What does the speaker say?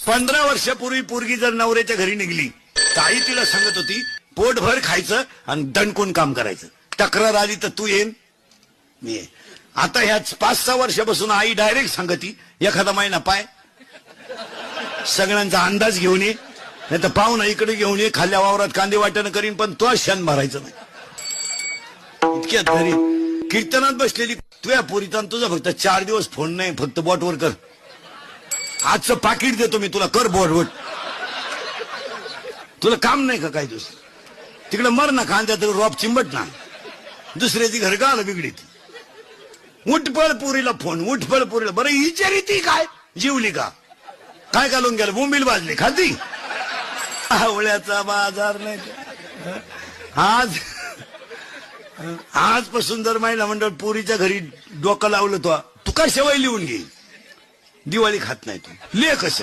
15 वर्षापूर्वी पोरगी जर नवऱ्याच्या घरी निघली तर आई तिला सांगत होती पोटभर खायचं आणि दणकून काम करायचं. तक्रार आली तर तू येईन मी ये. आता ह्या 5-6 वर्षापासून आई डायरेक्ट सांगती एखादा महिना पाय सगळ्यांचा अंदाज घेऊन ये, नाही तर पाहुणा इकडे घेऊन ये, खाल्ल्या वावरात कांदे वाटणं करीन पण तो क्षण भरायचं नाही. इतक्यात घरी कीर्तनात बसलेली तुझ्या पोरीचा तुझा फक्त 4 दिवस फोन नाही, फक्त बॉटवर कर. आजचं पाकिट देतो मी तुला, कर बॉटवर. तुला काम नाही का काय दुसरं? तिकडे मर ना कांद्यात रॉप चिंबट ना, दुसऱ्याची घर का आलं बिगडीत. उठपळ पुरीला फोन, उठपळ पुरीला. बरं विचारी ती काय जीवली का काय घालून गेलं, बोंबील बाजली खाती. आवळ्याचा बाजार नाही आजपासून जर महिला मंडळ पुरीच्या घरी डोकं लावलं तो तू काय शेवय लिहून घे. दिवाळी खात नाही तू ले कसं